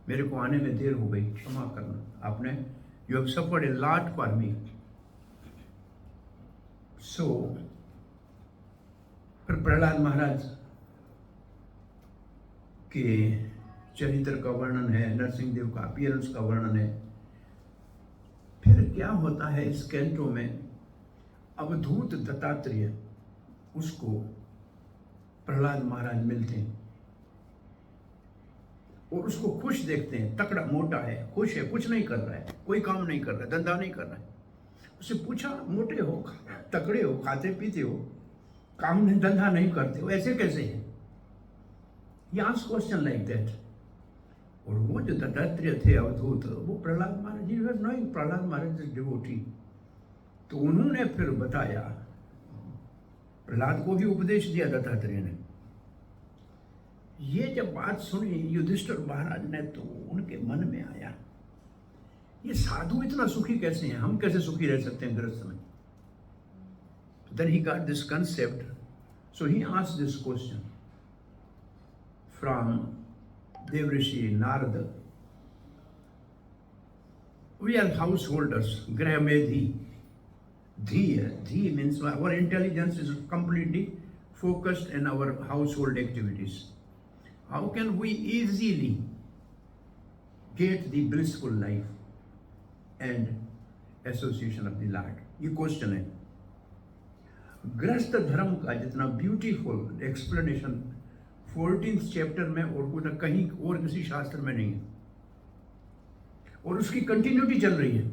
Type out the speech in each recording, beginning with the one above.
मेरे को आने में देर हो गई, क्षमा करना, आपने you have suffered a lot for me. So फिर प्रहलाद महाराज के चरित्र का वर्णन है, नरसिंह देव का अपीयरेंस का वर्णन है। फिर क्या होता है इस कैंटो में, अवधूत दत्तात्रेय उसको प्रहलाद महाराज मिलते हैं और उसको खुश देखते हैं, तकड़ा मोटा है, खुश है, कुछ नहीं कर रहा है, कोई काम नहीं कर रहा है, धंधा नहीं कर रहा है। उससे पूछा, मोटे हो, तकड़े हो, खाते पीते हो, काम नहीं धंधा नहीं करते हो, ऐसे कैसे है? He asked question like that. और वो जो दत्तात्रेय थे अवधूत, वो प्रहलाद महाराज, he was knowing Prahlad Maharaj is devotee, तो उन्होंने फिर बताया, प्रहलाद को भी उपदेश दिया दत्तात्रेय ने। ये जब बात सुनी युधिष्ठिर महाराज ने, तो उनके मन में आया, ये साधु इतना सुखी कैसे हैं, हम कैसे सुखी रह सकते हैं गृहस्थ में? Then he got this concept, so he asked this question from Devrishi Narada. We are householders, Grahamedhi. Dhi means our intelligence is completely focused in our household activities. How can we easily get the blissful life and association of the Lord? ये question है। गृहस्थ धर्म का जितना beautiful explanation 14th chapter में और कहीं और किसी शास्त्र में नहीं है, और उसकी कंटिन्यूटी चल रही है।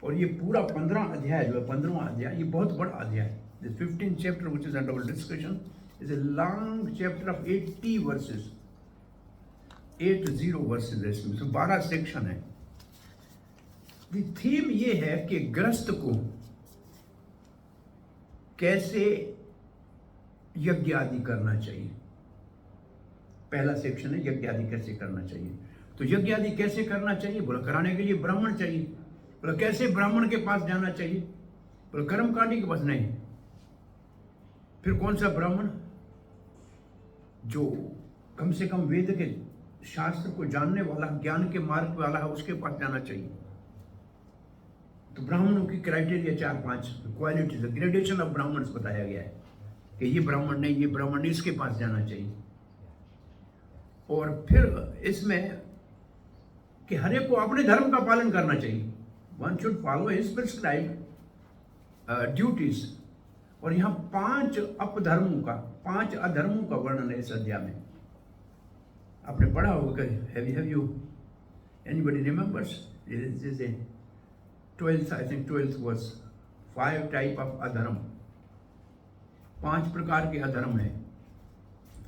और ये पूरा 15 अध्याय जो है, 15वां अध्याय, ये बहुत बड़ा अध्याय है। The 15th chapter which is under our discussion is a long chapter of 80 verses, 80 verses है इसमें, तो 12 सेक्शन है। The theme ये है कि गृहस्थ को कैसे यज्ञ आदि करना चाहिए। पहला सेक्शन है यज्ञ आदि कैसे करना चाहिए। तो यज्ञ आदि कैसे करना चाहिए, बोला कराने के लिए ब्राह्मण चाहिए। बोला कैसे ब्राह्मण के पास जाना चाहिए, बोला कर्मकांडी के पास नहीं। फिर कौन सा ब्राह्मण, जो कम से कम वेद के शास्त्र को जानने वाला, ज्ञान के मार्ग वाला है, उसके पास जाना चाहिए। तो ब्राह्मणों की criteria 4-5 qualities, gradation of Brahmins बताया गया है कि ये ब्राह्मण नहीं, ये ब्राह्मण नहीं, इसके पास जाना चाहिए। और फिर इसमें कि हर एक को अपने धर्म का पालन करना चाहिए। One should follow his prescribed duties. और यहाँ 5 अपधर्मों का, 5 अधर्मों का वर्णन है इस अध्याय में। आपने पढ़ा होगा, हैव यू एनीबडी रिमेंबर्स? जैसे 12th, I think 12th was 5 type of अधर्म, 5 प्रकार के अधर्म है,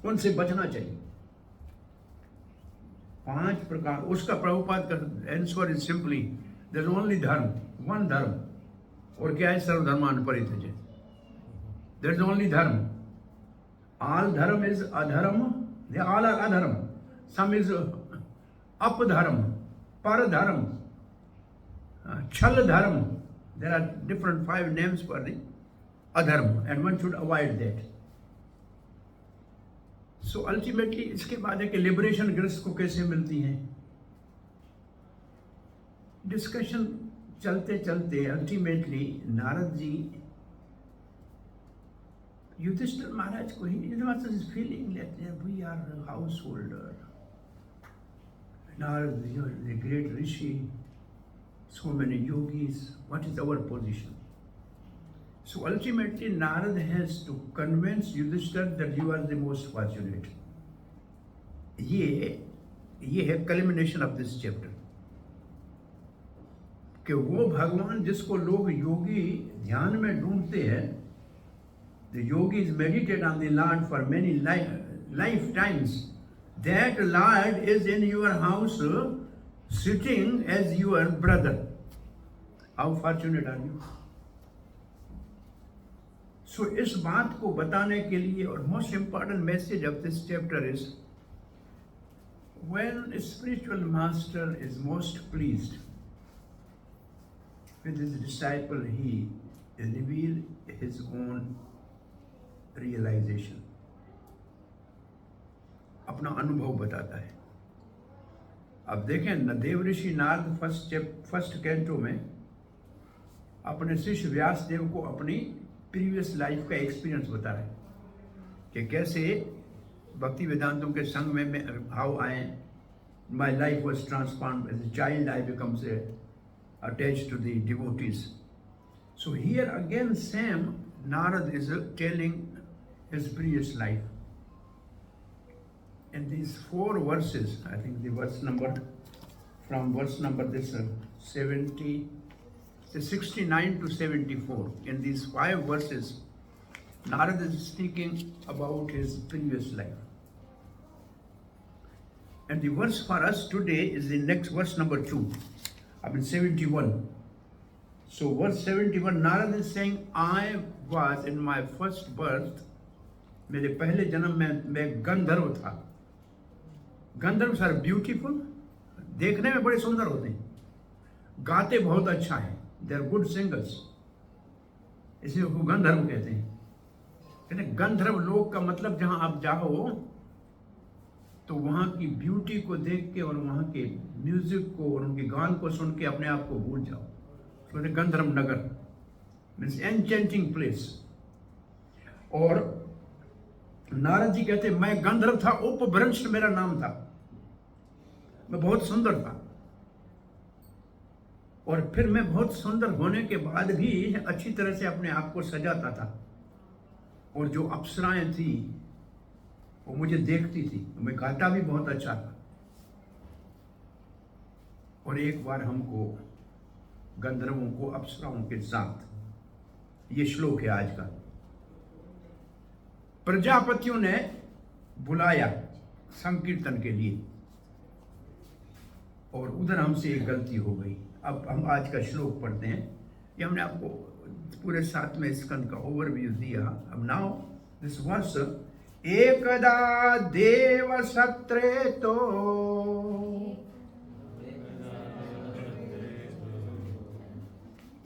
उनसे बचना चाहिए। 5 प्रकार, उसका प्रभुपाद का answer is simply there is only dharma, one dharma. और क्या है? सर्वधर्मान परित्यज्य। There is only dharma. All dharma is adharma, they all are अधर्म। सम इज अपधर्म, परधर्म, छल धर्म। There are different 5 names for the adharma, and one should avoid that. So ultimately इसके बाद है कि लिबरेशन गृहस्थ को कैसे मिलती है। डिस्कशन चलते चलते अल्टीमेटली नारद जी युधिष्ठिर महाराज को ही फीलिंग लेते हैं, we are householder, Narad you are the great rishi, so many yogis, what is our position? So ultimately Narad has to convince Yudhishthira that you are the most fortunate. ये है culmination of this chapter, कि वो भगवान जिसको लोग योगी ध्यान में ढूंढते हैं, the yogis meditate on the Lord for many lifetimes, that Lord is in your house sitting as your brother. How fortunate are you? So इस बात को बताने के लिए, और most important message of this chapter is, when a spiritual master is most pleased with his disciple, he reveals his own realization, अपना अनुभव बताता है। अब देखें न, देव ऋषि नारद फर्स्ट कैंटो में अपने शिष्य व्यास देव को अपनी प्रीवियस लाइफ का एक्सपीरियंस बता रहे हैं कि कैसे भक्ति वेदांतों के संग में हाउ आए, my life was transformed as a child, I becomes attached to the devotees. So here again Sam Narad is telling his previous life. In these 4 verses, I think the verse number from verse number this 69 to 74, in these 5 verses, Narad is speaking about his previous life. And the verse for us today is the next verse number 2. I mean 71. So verse 71, Narad is saying, I was in my first birth, मेरे पहले जन्म में मैं गंधर्व था. गंधर्व sir beautiful, देखने में बड़े सुंदर होते हैं, गाते बहुत अच्छा है, दे आर गुड सिंगर्स, इसलिए उनको गंधर्व कहते हैं. कहते गंधर्व लोक का मतलब जहां आप जाओ तो वहाँ की ब्यूटी को देख के और वहाँ के म्यूजिक को और उनके गान को सुन के अपने आप को भूल जाओ. तो गंधर्व नगर मीन्स एनचेंटिंग प्लेस. और नारद जी कहते मैं गंधर्व था, उपभ्रंश मेरा नाम था, मैं बहुत सुंदर था. और फिर मैं बहुत सुंदर होने के बाद भी अच्छी तरह से अपने आप को सजाता था. और जो अप्सराएं थी वो मुझे देखती थी, मैं गाता भी बहुत अच्छा था. और एक बार हमको गंधर्वों को अप्सराओं के साथ, ये श्लोक है आज का, प्रजापतियों ने बुलाया संकीर्तन के लिए और उधर हमसे एक गलती हो गई. अब हम आज का श्लोक पढ़ते हैं. ये हमने आपको पूरे 7वें स्कंद का ओवरव्यू दिया. अब नाउ दिस वर्स, एकदा देव सत्रे तो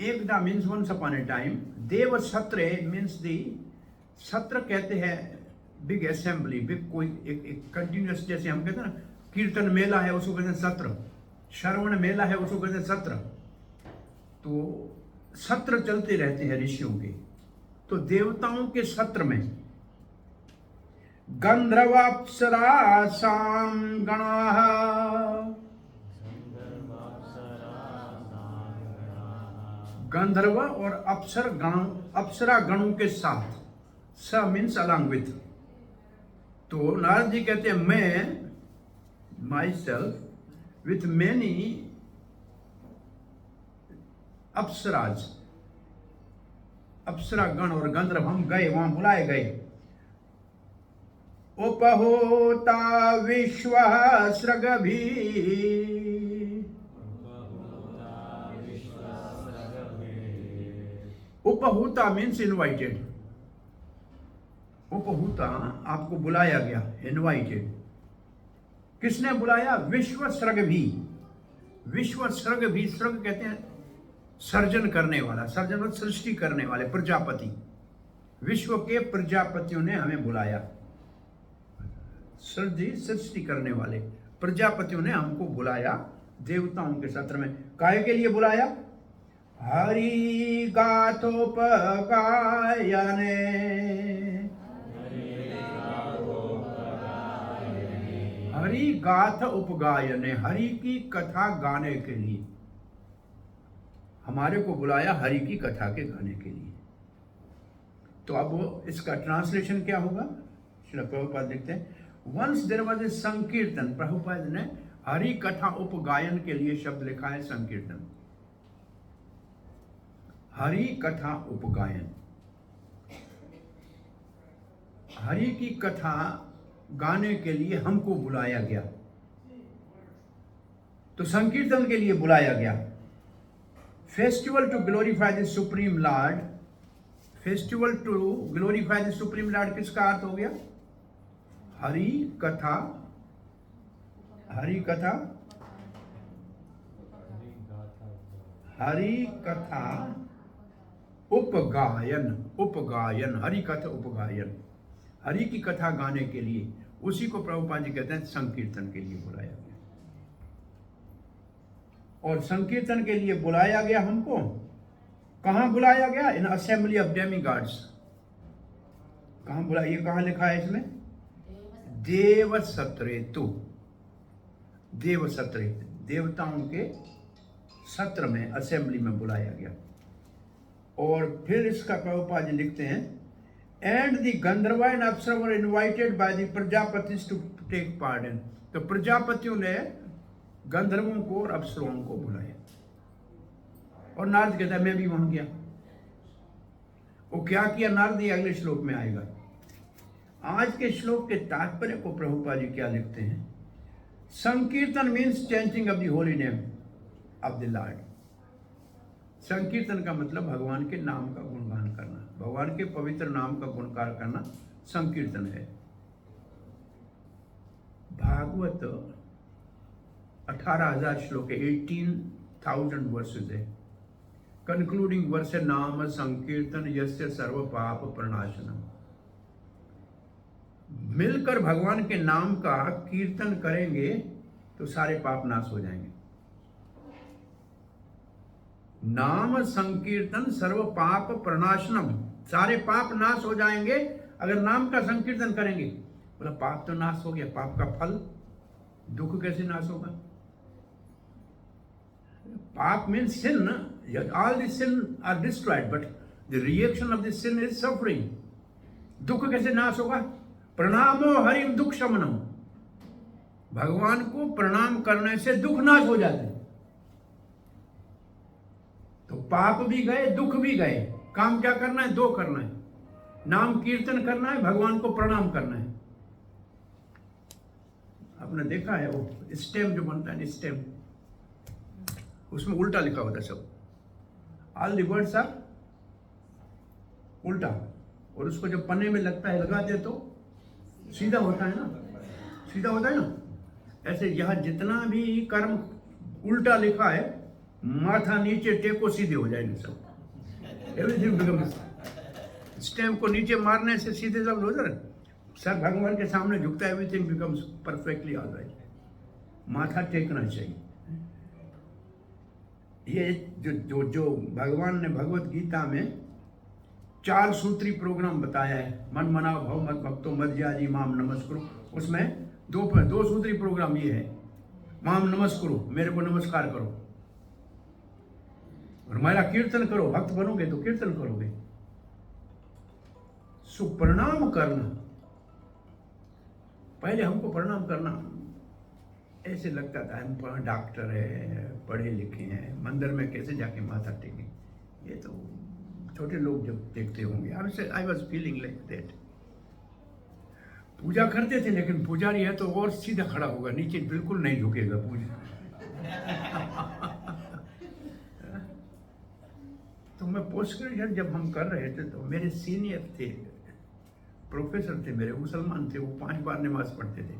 एकदा means once upon a time. देव सत्रे मीन्स दी, सत्र कहते हैं बिग असेंबली, बिग कोई एक कंटिन्यूस, जैसे हम कहते हैं ना कीर्तन मेला है उसको कहते हैं सत्र, श्रवण मेला है उसको कहते हैं सत्र. तो सत्र चलते रहते हैं ऋषियों के. तो देवताओं के सत्र में गंधर्वाप्सरासां गणाः, गंधर्व और अप्सरा गणों के साथ, स मीन्स अलॉन्ग विथ. तो नारद जी कहते हैं मैं myself with many apsaras, अप्सरा गण और गंधर्व हम गए, वहां बुलाए गए. उपहोता विश्व सृगभी, उपहूता मीन्स इनवाइटेड. उपहूता आपको बुलाया गया, इनवाइटेड. किसने बुलाया? विश्व सृगभी. विश्व सृगभी, सृग कहते हैं सर्जन करने वाला, सर्जन मतलब सृष्टि करने वाले, प्रजापति. विश्व के प्रजापतियों ने हमें बुलाया. सृष्टि करने वाले प्रजापतियों ने हमको बुलाया देवताओं के सत्र में. काहे के लिए बुलाया? हरि गाथोपगायने, हरि गाथ उपगायने, हरि की कथा गाने के लिए हमारे को बुलाया, हरि की कथा के गाने के लिए. तो अब इसका ट्रांसलेशन क्या होगा? श्रील प्रभुपाद लिखते हैं, वंस देयर वाज ए संकीर्तन. प्रभुपाद ने हरि कथा उपगायन के लिए शब्द लिखा है संकीर्तन. हरि कथा उपगायन, हरि की कथा गाने के लिए हमको बुलाया गया. तो संकीर्तन के लिए बुलाया गया. Festival to glorify the supreme Lord. Festival to glorify the supreme Lord किसका अर्थ हो गया? हरि कथा, हरि कथा, हरि कथा उपगायन, उपगायन, हरि कथा उपगायन, हरि की कथा गाने के लिए. उसी को प्रभुपाद जी कहते हैं संकीर्तन के लिए बुलाया गया. और संकीर्तन के लिए बुलाया गया हमको। कहाँ बुलाया गया? इन असेंबली ऑफ डेमी गॉड्स। कहाँ बुला, ये कहाँ लिखा है इसमें? देव सत्रे। तो देव सत्रे, देवताओं के सत्र में, असेंबली में बुलाया गया। और फिर इसका प्रभुपाद जी लिखते हैं, and the gandharva and apsara were invited by the Prajapatis to take part in. तो प्रजापतियों ने गंधर्वों को और अप्सराओं को बुलाया। और नारद कहता है मैं भी वहां गया। वो क्या किया नारद, ये अगले श्लोक में आएगा। आज के श्लोक के तात्पर्य को प्रभुपाद जी क्या लिखते हैं? संकीर्तन means chanting of the holy name of the Lord. संकीर्तन का मतलब भगवान के नाम का गुणगान करना, भगवान के पवित्र नाम का गुणगान करना संकीर्तन है। भागवत 18,000 श्लोक है, 18,000 वर्सेस है। कंक्लूडिंग वर्ष है, नाम संकीर्तन यस्य सर्व पाप प्रणाशनम। मिलकर भगवान के नाम का कीर्तन करेंगे तो सारे पाप नाश हो जाएंगे। नाम संकीर्तन सर्व पाप प्रणाशनम, सारे पाप नाश हो जाएंगे अगर नाम का संकीर्तन करेंगे। बोला पाप तो नाश हो गया, पाप का फल दुख कैसे नाश होगा? पाप means sin, all the sin are destroyed, but the reaction of the sin is suffering. दुख कैसे नाश होगा? प्रणामो हरिम दुख शमनम। भगवान को प्रणाम करने से दुख नाश हो जाते हैं। तो पाप भी गए, दुख भी गए। काम क्या करना है? दो करना है, नाम कीर्तन करना है, भगवान को प्रणाम करना है। आपने देखा है वो स्टेम जो बनता है, स्टेम, उसमें उल्टा लिखा होता है सब, ऑल द वर्ड्स आर उल्टा। और उसको जब पन्ने में लगता है, लगाते तो सीधा होता है ना, सीधा होता है ना। ऐसे यह जितना भी कर्म उल्टा लिखा है, माथा नीचे टेको, सीधे हो जाएंगे सब। एवरीथिंग बिकम्स, स्टैम्प को नीचे मारने से सीधे सब हो जाए। सर भगवान के सामने झुकता है, एवरीथिंग बिकम्स परफेक्टली ऑलराइट। माथा टेकना चाहिए। ये जो भगवान ने भगवत गीता में 4 सूत्री प्रोग्राम बताया है, मन मनाओ भव मत भक्तो मध्याजी माम नमस्कुरु, उसमें दो सूत्री प्रोग्राम ये है, माम नमस्कुरु, मेरे को नमस्कार करो, और मेरा कीर्तन करो। भक्त बनोगे तो कीर्तन करोगे। सो प्रणाम करना, पहले हमको प्रणाम करना ऐसे लगता था हम डॉक्टर है, पढ़े लिखे हैं, मंदिर में कैसे जाके माथा टेकें। ये तो छोटे लोग जब देखते होंगे। I was feeling like that. पूजा करते थे, लेकिन पुजारी है तो और सीधा खड़ा होगा, नीचे बिल्कुल नहीं झुकेगा पूजा। तो मैं पोस्ट ग्रेजुएट जब हम कर रहे थे तो मेरे सीनियर थे, प्रोफेसर थे मेरे, मुसलमान थे, वो 5 बार नमाज पढ़ते थे।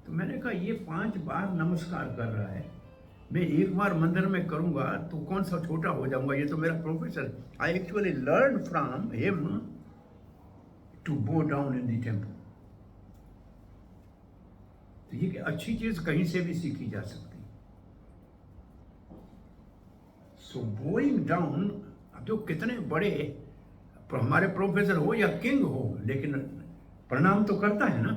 तो मैंने कहा ये 5 बार नमस्कार कर रहा है, मैं 1 बार मंदिर में करूंगा तो कौन सा छोटा हो जाऊंगा, ये तो मेरा professor. I actually learn from him to bow down in the temple. तो ये अच्छी चीज कहीं से भी सीखी जा सकती। सो बोइंग डाउन, अब जो कितने बड़े हमारे प्रोफेसर हो या किंग हो, लेकिन प्रणाम तो करता है ना।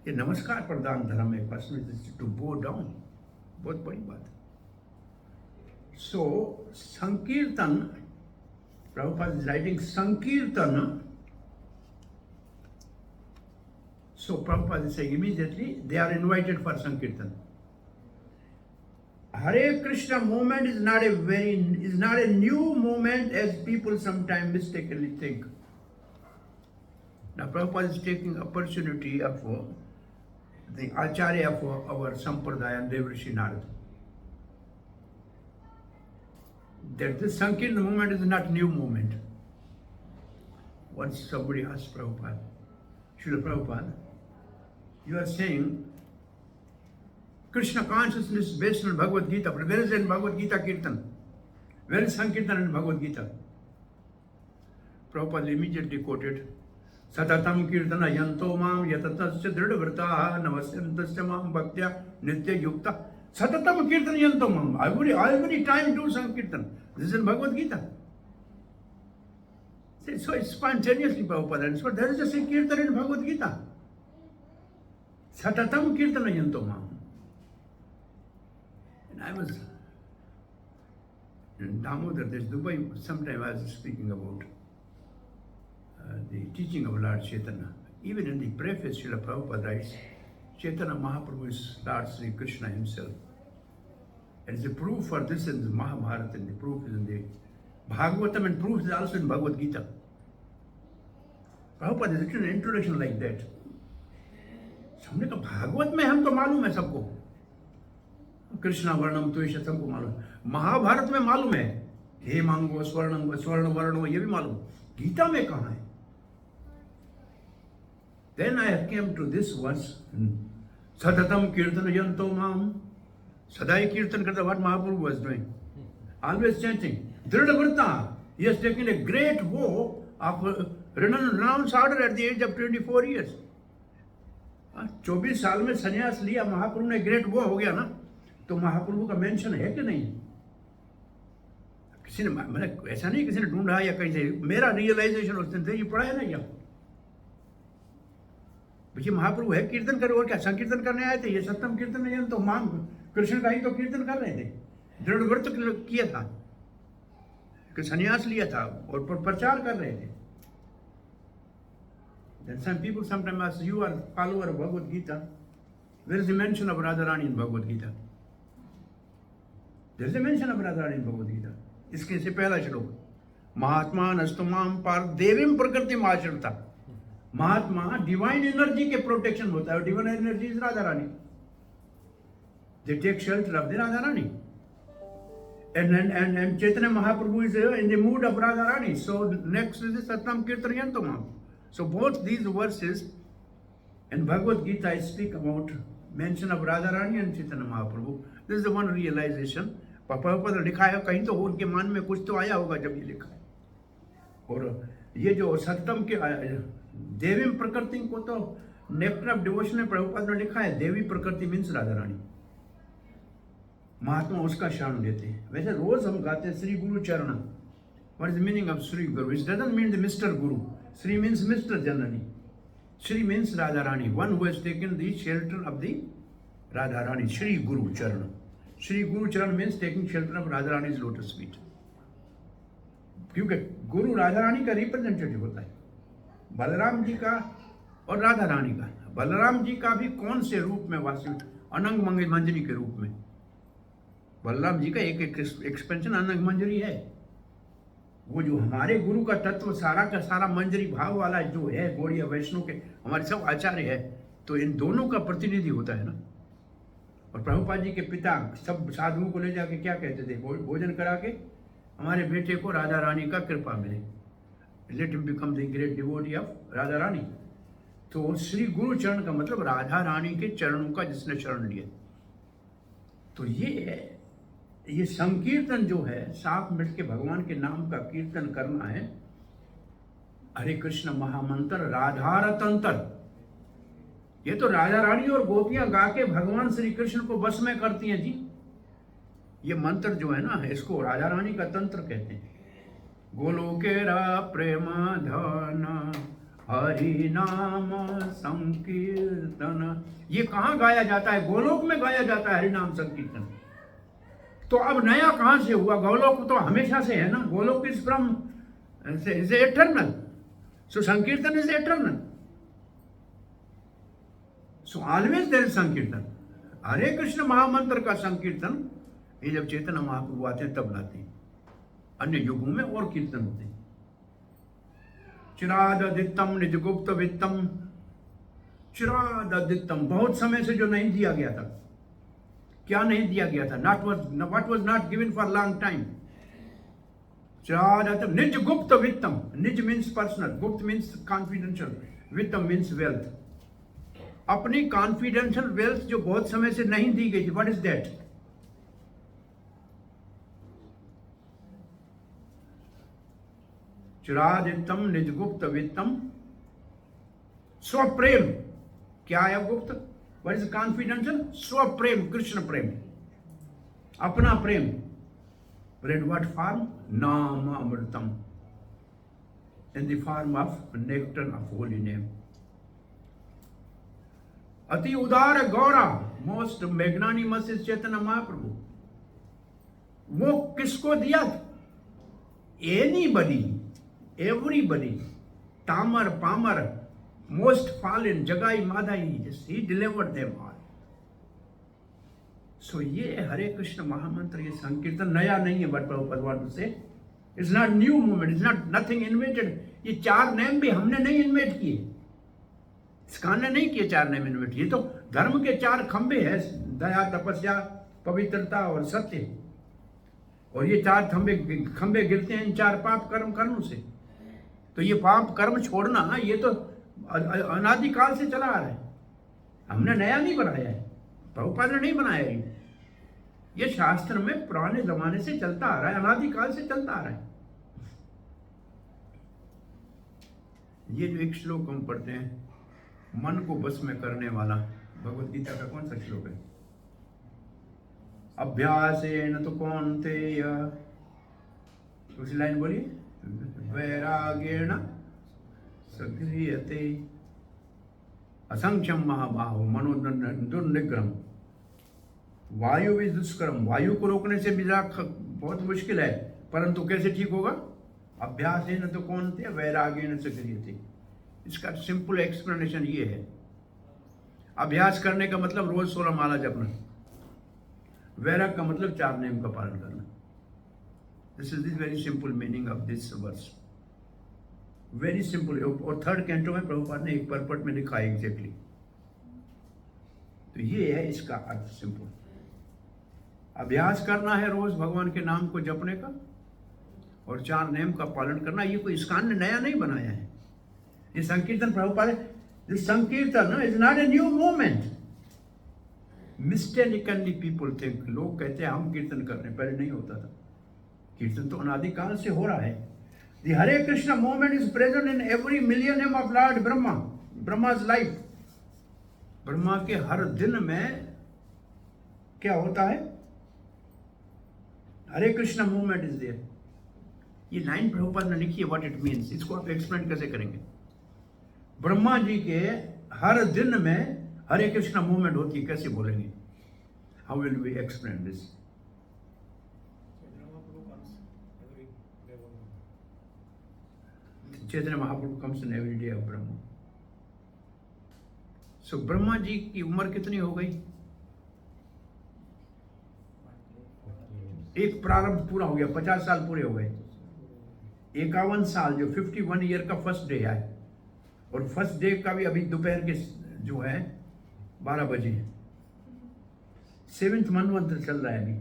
ये नमस्कार प्रदान धर्म है, पर्सन टू बो डाउन, बहुत बड़ी बात है। सो संकीर्तन, Prabhupada is writing sankirtan. So Prabhupada is saying immediately they are invited for sankirtan. Hare Krishna movement is not a new movement as people sometimes mistakenly think. Now Prabhupada is taking opportunity of the Acharya of our Sampradaya and Devarshi Narad. That this Sankirtan movement is not new movement. Once somebody asked Prabhupada, Srila Prabhupada, you are saying Krishna consciousness based on Bhagavad Gita, but where is in Bhagavad Gita Kirtan? Where is Sankirtan in Bhagavad Gita? Prabhupada immediately quoted, Satatam Kirtana Yanto Mam Yatatasya Dridhavrtaha Navasyantasya Mam Bhaktya Nitya Yukta Satatam kirtanayantam. Every time do Sankirtan. This is in Bhagavad Gita. So it's spontaneously Prabhupada. So there is a Sankirtan in Bhagavad Gita. Satatam kirtanayantam. And I was in Damodar, this Dubai, sometime I was speaking about the teaching of Lord Chaitanya. Even in the preface, Srila Prabhupada writes, Chaitanya Mahaprabhu is Lord Sri Krishna himself. And the proof for this in the Mahabharata, and the proof is in the Bhagavatam, and proof is also in Bhagavad Gita. Prabhupada has written an introduction like that. हमने कहा भागवत में हम तो मालूम है सबको, कृष्णा वर्णम तो ये सबको मालूम, महाभारत में मालूम है, हे मांगो स्वर्ण वर्णो ये भी मालूम, गीता में कहाँ है? Then I came to this verse, Satatam kirtanayanto mam. Sadai kirtan karta, what Mahaprabhu was doing. Always chanting. Dridhavrta. He has taken a great vow of renounced order at the age of 24 years. 24 साल में संन्यास लिया महाप्रभु ने, great वो हो गया ना, तो महाप्रभु का मेंशन है कि नहीं? किसी ने, मैंने ऐसा नहीं किसी ने ढूंढा या कहीं से, मेरा रियलाइजेशन उस दिन से, ये पढ़ा है ना क्या? भैया महाप्रभु है कीर्तन करे, और क्या संकीर्तन करने आए थे? ये सत्यम कीर्तन नहीं, तो मां कृष्ण का ही तो कीर्तन कर रहे थे, दृढ़ व्रत किया था, कि संन्यास लिया था और प्रचार कर रहे थे. Then some people sometimes ask, you are follower of Bhagavad Gita, where is the mention of Radharani in Bhagavad Gita? There is a mention of Radharani in Bhagavad Gita. इसके से पहला श्लोक, महात्मा नस्तुमाम पार देवीम प्रकृति माचरता. महात्मा डिवाइन एनर्जी के protection होता है, divine energy is Radha Rani. They take shelter of the Radharani. And Chaitanya Mahaprabhu is in the mood of Radharani. So next is the Satam Kirtanayantam. So both these verses in Bhagavad Gita I speak about mention of Radharani and Chaitanya Mahaprabhu. This is the one realization. Prabhupada लिखा है, कहीं तो उनके मन में कुछ तो आया होगा जब ये लिखा है. और ये जो सत्यम के देवी प्रकृति को तो नेक्टर ऑफ डिवोशन में प्रभुपाद ने लिखा है, देवी प्रकृति मीन्स राधा रानी. महात्मा उसका शरण लेते हैं. वैसे रोज हम गाते हैं Shri guru charan. What is the meaning of Shri guru? It doesn't mean the mister guru. Shri means mister generally. Shri means Radha Rani, one who has taken the shelter of the Radha Rani. Shri guru charan, Shri guru charan means taking shelter of Radha Rani lotus feet. क्योंकि गुरु राधा रानी का representative होता है, बलराम जी का और राधा रानी का. बलराम जी का भी कौन से रूप में वास्तविक? अनंग मंजरी के रूप में. बलराम जी का एक एक्सपेंशन अनंग मंजरी है. वो जो हमारे गुरु का तत्व सारा का सारा मंजरी भाव वाला जो है, गौड़िया वैष्णव के हमारे सब आचार्य है, तो इन दोनों का प्रतिनिधि होता है ना. और प्रभुपाद जी के पिता सब साधुओं को ले जाके क्या कहते थे? भोजन करा के हमारे बेटे को राधा रानी का कृपा मिले, let him become the great devotee of Radha Rani. तो श्री गुरु चरण का मतलब राधा रानी के चरणों का जिसने शरण लिया. तो ये संकीर्तन जो है, साथ मिल के भगवान के नाम का कीर्तन करना है. हरे कृष्ण महामंत्र राधारतंत्र, ये तो राधा रानी और गोपियां गा के भगवान श्री कृष्ण को बस में करती हैं जी. ये मंत्र जो है ना, इसको राधा रानी का तंत्र कहते हैं. गोलोकेरा प्रेम धन हरि नाम संकीर्तन. ये कहाँ गाया जाता है? गोलोक में गाया जाता है हरि नाम संकीर्तन. तो अब नया कहाँ से हुआ? गोलोक तो हमेशा से है ना. Golok is from is eternal. So sankirtan is eternal. So always there is sankirtan. Hare Krishna महामंत्र का संकीर्तन ये जब चैतन्य महाप्रभु आते हैं तब लाते हैं. अन्य युगों में और कीर्तन होते हैं. चिरादित्यम निज गुप्त वित्तम. चिरादित्यम, बहुत समय से जो नहीं दिया गया था. क्या नहीं दिया गया था? what was not given for long time. चिरादित्यम निज गुप्त वित्तम. निज मीन्स पर्सनल, गुप्त मीन्स कॉन्फिडेंशियल, वित्तम मीन्स वेल्थ. अपनी कॉन्फिडेंशियल वेल्थ जो बहुत समय से नहीं दी गई थी. What is that? चिरादित्यम निज गुप्त वित्तम स्वप्रेम. क्या है गुप्त? What is confidential? स्वप्रेम, कृष्ण प्रेम. अपना प्रेम, but in what form? नाम अमृतम, in the form of nectar of holy name. अति उदार Gaura, most magnanimous is Chaitanya Mahaprabhu. वो किसको दिया? एनीबडी, एवरीबडी, तामर पामर, most fallen, Jagai Madhai, he delivered them all. So ये हरे कृष्ण महामंत्र, ये संकीर्तन नया नहीं है, बट प्रभुपाद से it's not new movement, it's not nothing invented. ये 4 नेम भी हमने नहीं इन्वेंट किए, इस्कॉन ने नहीं किए 4 नेम इन्वेंट। ये तो धर्म के 4 खंभे हैं, दया, तपस्या, पवित्रता और सत्य। और ये 4 खंभे गिरते हैं इन 4 पाप कर्म से। तो ये पाप कर्म छोड़ना, ये तो अनादिकाल से चला आ रहा है, हमने नया नहीं बनाया है, प्रभुपाद ने नहीं बनाया है। ये शास्त्र में पुराने जमाने से चलता आ रहा है, अनादिकाल से चलता आ रहा है। ये जो एक श्लोक हम पढ़ते हैं, मन को बस में करने वाला, भगवत गीता का कौन सा श्लोक है? अभ्यासेन तो कौन्तेय, उसी लाइन बोलिए, वैराग्येण सगृह्यते असंख्यम महाबाहो मनो दुर्निग्रहम। वायु भी दुष्कर्म, वायु को रोकने से भी बहुत मुश्किल है, परंतु कैसे ठीक होगा? अभ्यासेन तो कौन्तेय वैराग्येण सगृह्यते। इसका सिंपल एक्सप्लेनेशन ये है, अभ्यास करने का मतलब रोज 16 माला जपना, वैराग का मतलब 4 नेम का पालन करना। This is this very simple meaning of this verse, very simple. और 3rd कैंटो में प्रभुपाद ने एक परपट में लिखा है एग्जैक्टली। तो ये है इसका अर्थ, सिंपल। अभ्यास करना है रोज भगवान के नाम को जपने का, और 4 नेम का पालन करना। ये कोई इस्कॉन ने नया नहीं बनाया है, ये संकीर्तन प्रभुपाद, दिस संकीर्तन is not a new movement. Mistakenly people think, लोग कहते हैं हम कीर्तन कर रहे हैं, पहले नहीं होता था। कीर्तन तो अनादिकाल से हो रहा है। The Hare Krishna movement is present in every millennium of Lord Brahma, Brahma's life. Brahma के हर दिन में क्या होता है? Hare Krishna movement is there. ये लाइन प्रभुपाद ने लिखी है, व्हाट इट मीन्स, इसको आप एक्सप्लेन कैसे करेंगे? ब्रह्मा जी के हर दिन में हरे कृष्ण मूवमेंट होती है, कैसे बोलेंगे? How will we explain this? Chaitanya Mahaprabhu comes in every day of Brahma. So Brahma ji की उम्र कितनी हो गई? एक प्रारंभ पूरा हो गया, 50 साल पूरे हो गए। 51 साल, जो 51 ईयर का फर्स्ट डे है, और फर्स्ट डे का भी अभी दोपहर के जो है 12 बजे, 7th मनवंतर चल रहा है अभी।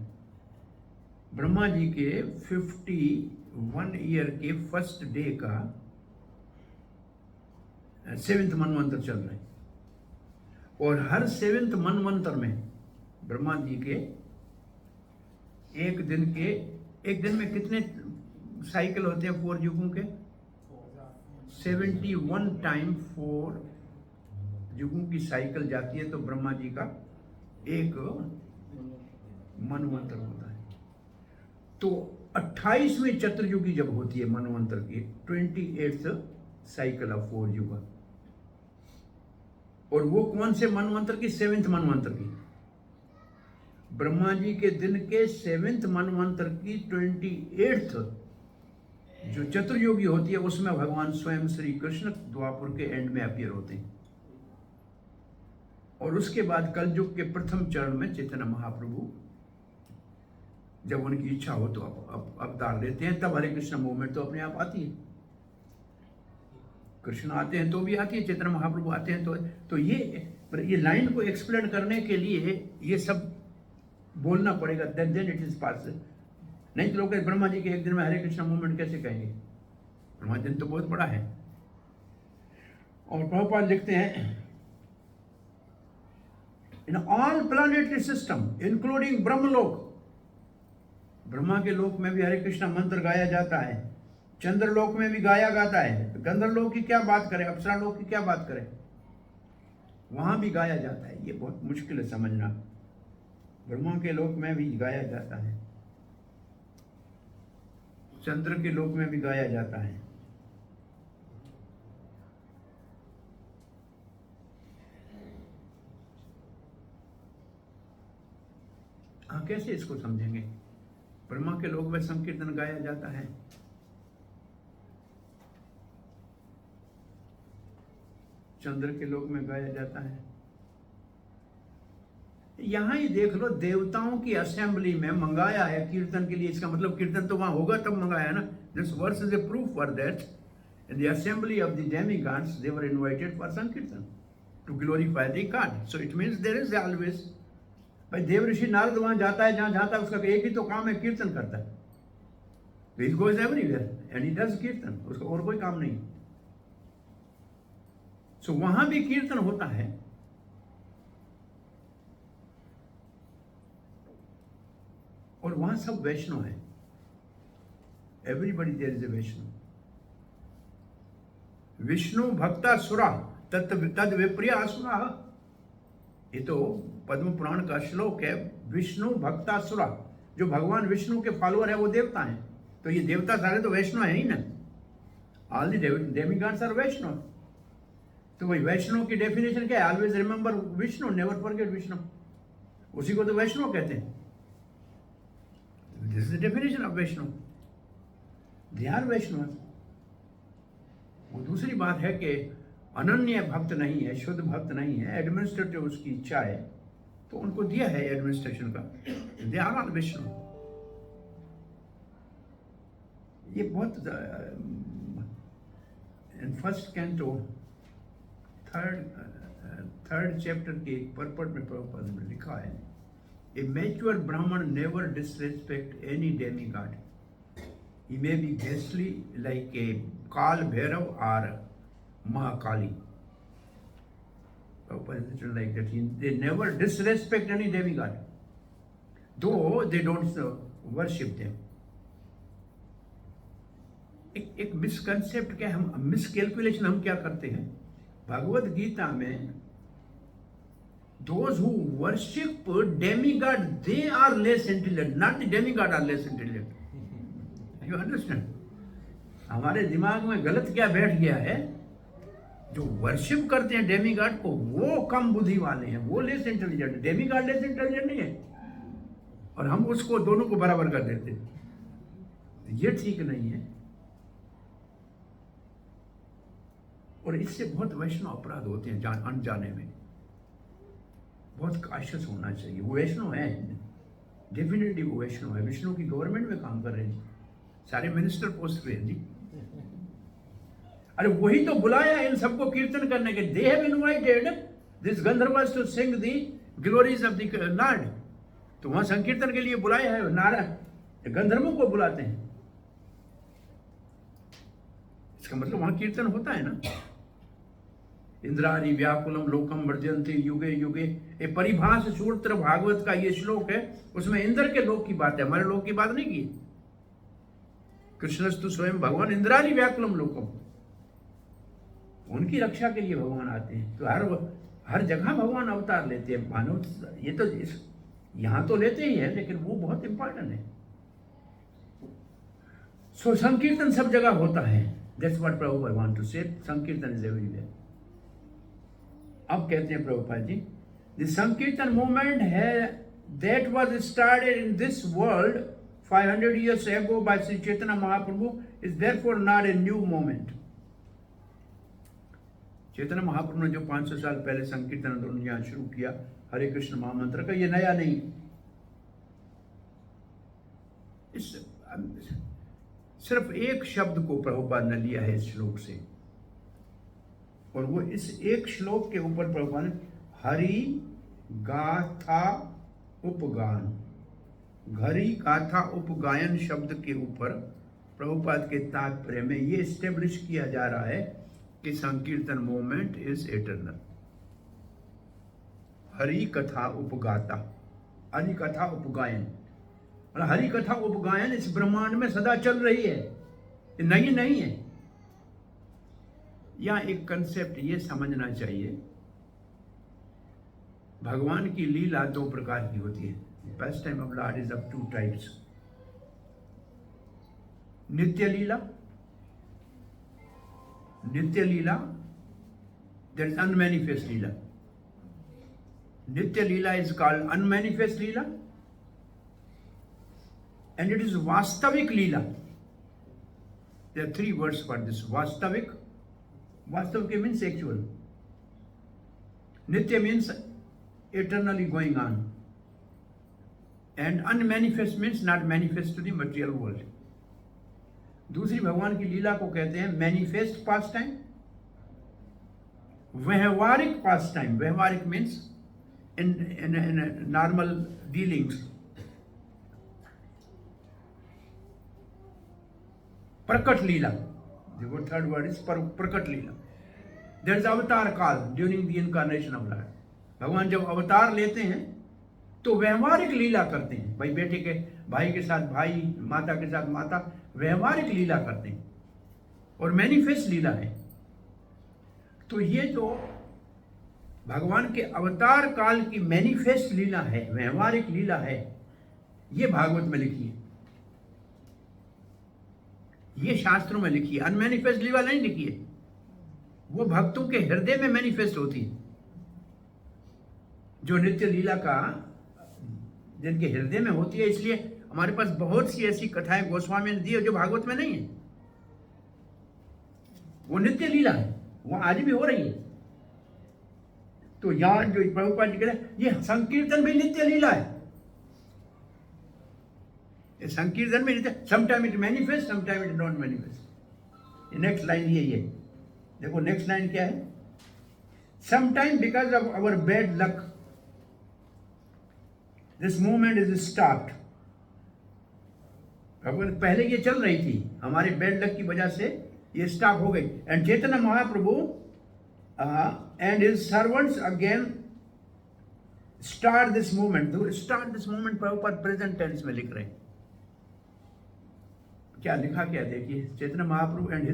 ब्रह्मा जी के 51 ईयर के फर्स्ट डे का 7th मनवंतर चल रहा है। और हर 7th मनवंतर में ब्रह्मा जी के एक दिन में कितने साइकिल होते हैं 4 युगों के? 71 टाइम 4 युगों की साइकिल जाती है, तो ब्रह्मा जी का एक मनवंतर होता है। तो 28वीं चतुर्युगी जब होती है मनवंतर की, 28th साइकिल ऑफ 4 युग, और वो कौन से मनवंतर की? 7th मनवंतर की। ब्रह्मा जी के दिन के 7th मनवंतर की 28th जो चतुर्युगी होती है, उसमें भगवान स्वयं श्री कृष्ण द्वापर के एंड में अपीयर होते हैं। और उसके बाद कलयुग के प्रथम चरण में चैतन्य महाप्रभु जब उनकी इच्छा हो तो अवतार लेते हैं, तब हरे कृष्ण मूवमेंट तो अपने आप आती है। कृष्ण आते हैं तो भी आती है, चैतन्य महाप्रभु आते हैं तो ये लाइन को एक्सप्लेन करने के लिए ये सब बोलना पड़ेगा, देन इट इज पॉसिबल। नहीं तो लोग ब्रह्मा जी के एक दिन में हरे कृष्ण मूवमेंट कैसे कहेंगे? ब्रह्मा दिन तो बहुत बड़ा है। और प्रभुपाद लिखते हैं, in all planetary system including Brahmaloka, Brahma के लोक में भी हरे कृष्ण मंत्र गाया जाता है, चंद्रलोक में भी गाया जाता है, गंधर्वलोक की क्या बात करें, अप्सरालोक की क्या बात करें, वहां भी गाया जाता है। ये बहुत मुश्किल है समझना। ब्रह्मा के लोक में भी गाया जाता है, चंद्र के लोक में भी गाया जाता है। हाँ, कैसे इसको समझेंगे? ब्रह्मा के लोक में संकीर्तन गाया जाता है, चंद्र के लोक में गाया जाता है। यहां ही देख लो, देवताओं की असेंबली में मंगाया है कीर्तन के लिए। इसका मतलब कीर्तन तो वहां होगा तब मंगाया है ना। This verse is a proof for that in the assembly of the demigods they were invited for sankirtan to glorify the God. So it means there is always, भाई देव ऋषि नारद वहां जाता है, जहां जाता है उसका एक ही तो काम है, कीर्तन करता है। He goes everywhere and he does कीर्तन, उसका और कोई काम नहीं। सो वहां भी कीर्तन होता है। और वहां सब वैष्णव है, एवरीबडी देयर इज ए वैष्णव। विष्णु भक्ता सुरा तद विप्रिय असुरा, ये तो पद्म पुराण का श्लोक है। विष्णु भक्ता सुरा, जो भगवान विष्णु के फॉलोअर है वो देवता है। तो ये देवता सारे तो वैष्णव है ही ना, all the demigods are Vaishnav. तो वही वैष्णव की डेफिनेशन क्या है? Always remember Vishnu, never forget Vishnu, उसी को तो वैष्णव कहते हैं। This is the definition of Vaishnav, they are Vaishnav. वो दूसरी बात है कि अनन्य भक्त नहीं है, शुद्ध भक्त नहीं है, एडमिनिस्ट्रेटिव उसकी इच्छा है तो उनको दिया है एडमिनिस्ट्रेशन का, दे आर ऑल वैष्णव। ये बहुत in first canto third chapter के परपट में प्रभुपाद ने लिखा है, ए मैच्योर ब्राह्मण never disrespect any demigod, he may be ghastly like a Kal Bhairav or Mahakali. Prabhupada like that. They never disrespect any demigod, though they don't worship them. एक misconcept क्या, हम miscalculation हम क्या करते हैं? भगवत गीता में those who worship demigod, they are less intelligent, not the demigod are less intelligent. You understand? हमारे दिमाग में गलत क्या बैठ गया है? जो वर्शिप करते हैं डेमीगॉड को वो कम बुद्धि वाले हैं, वो less intelligent. Demigod less intelligent नहीं है और हम उसको दोनों को बराबर कर देते हैं। ये ठीक नहीं है और इससे बहुत वैष्णव अपराध होते हैं अनजाने में। बहुत काशियस होना चाहिए। वो वैष्णव है, डेफिनेटली वो वैष्णव है, विष्णु की गवर्नमेंट में काम कर रहे हैं, सारे मिनिस्टर पोस्ट पे हैं जी। अरे वही तो बुलाया इन सबको कीर्तन करने के। They have invited this gandharvas to sing the glories of the Lord. तो वहां संकीर्तन के लिए बुलाया है, नारायण गंधर्वों को बुलाते हैं। इसका मतलब वहां कीर्तन होता है ना। इंद्रारी व्याकुलम लोकम वर्जयन्ते युगे युगे, ये परिभाष सूत्र भागवत का ये श्लोक है, उसमें इंद्र के लोक की बात है, हमारे लोक की बात नहीं की। कृष्णस्तु स्वयं भगवान इंद्रारी व्याकुलम लोकम, उनकी रक्षा के लिए भगवान आते हैं। तो हर जगह भगवान अवतार लेते हैं। मानव ये तो यहां तो लेते ही है, लेकिन वो बहुत इंपॉर्टेंट है। सो संकीर्तन सब जगह होता है। That's what Prabhupada want to say, sankirtan is everywhere. अब कहते हैं प्रभुपाद जी, द संकीर्तन मूवमेंट है that was started in this world 500 years ago by Sri Chaitanya Mahaprabhu is therefore not a new moment. Chaitanya Mahaprabhu ने जो 500 साल पहले संकीर्तन आंदोलन यहाँ शुरू किया हरे कृष्ण महामंत्र का, ये नया नहीं। इस सिर्फ एक शब्द को प्रभुपाद ने लिया है इस श्लोक से, और वो इस एक श्लोक के ऊपर प्रभुपाद ने हरि गाथा उपगान, घरी गाथा उपगायन शब्द के ऊपर प्रभुपाद के तात्पर्य में ये स्टेब्लिश किया जा रहा है कि संकीर्तन मूवमेंट इज एटर्नल। हरि कथा उपगाता, हरि कथा उपगायन, और हरि कथा उपगायन इस ब्रह्मांड में सदा चल रही है, ये नहीं है। या एक कंसेप्ट ये समझना चाहिए, भगवान की लीला दो प्रकार की होती है। pastime of Lord is of two types. Nitya Leela, there is unmanifest Leela. Nitya Leela is called unmanifest Leela, and it is Vastavik Leela. There are three words for this. Vastavik means actual. Nitya means eternally going on. And unmanifest means not manifest to the material world. दूसरी भगवान की लीला को कहते हैं manifest पास time, व्यवहारिक पास time. व्यवहारिक means in normal dealings. प्रकट लीला, the third word is प्रकट लीला. There is अवतार काल during the incarnation of Lord. भगवान जब अवतार लेते हैं तो व्यवहारिक लीला करते हैं. भाई बेटे के भाई के साथ भाई, माता के साथ माता, व्यवहारिक लीला करते हैं. और मैनिफेस्ट लीला है. तो ये जो भगवान के अवतार काल की मैनिफेस्ट लीला है, व्यवहारिक लीला है, ये भागवत में लिखी है, ये शास्त्रों में लिखी है. अनमैनिफेस्ट लीला नहीं लिखी है, वो भक्तों के हृदय में मैनिफेस्ट होती है. जो नित्य लीला का जिनके हृदय में होती है, इसलिए हमारे पास बहुत सी ऐसी कथाएं गोस्वामी ने दी है जो भागवत में नहीं है. वो नित्य लीला है, वो आज भी हो रही है. तो यहां जो प्रभुपाद जी कह रहे हैं, ये संकीर्तन भी नित्य लीला है. ये संकीर्तन में नित्य, sometime it manifest, sometime it not manifest. Next line ये देखो, नेक्स्ट लाइन क्या है? Sometime because of our bad luck this movement is stopped. पहले ये चल रही थी, हमारे बैड लक की वजह से ये स्टॉप हो गई. And Chaitanya Mahaprabhu and his servants again start this movement. Start this movement Prabhupada present tense में लिख रहे हैं. क्या लिखा, क्या देखिए, Chaitanya Mahaprabhu and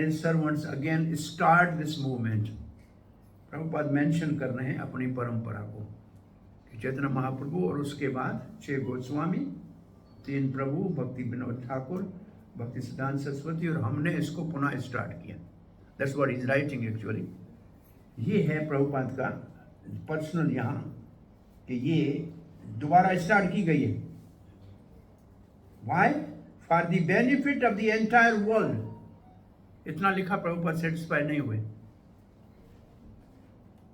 his servants again start this movement. Prabhupada mention कर रहे हैं अपनी परंपरा को, चैतन्य महाप्रभु और उसके बाद 6 गोस्वामी, 3 प्रभु, भक्ति विनोद ठाकुर, भक्ति सिद्धांत सरस्वती, और हमने इसको पुनः स्टार्ट किया. That's what is writing actually. ये है प्रभुपाद का पर्सनल यहाँ कि ये दोबारा स्टार्ट की गई है. Why? For the benefit of the entire world. इतना लिखा, प्रभुपाद सेटिस्फाई नहीं हुए.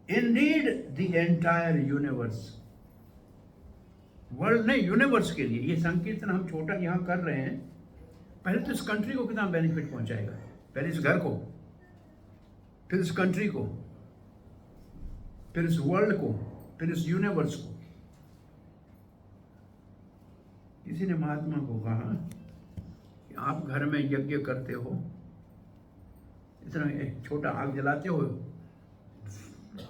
Indeed, the entire universe. World नहीं, यूनिवर्स के लिए. ये संकीर्तन हम छोटा यहाँ कर रहे हैं. पहले तो इस कंट्री को कितना बेनिफिट पहुंचाएगा. पहले इस घर को, फिर इस कंट्री को, फिर इस वर्ल्ड को, फिर इस यूनिवर्स को. किसी ने महात्मा को कहा कि आप घर में यज्ञ करते हो, इतना एक छोटा आग जलाते हो,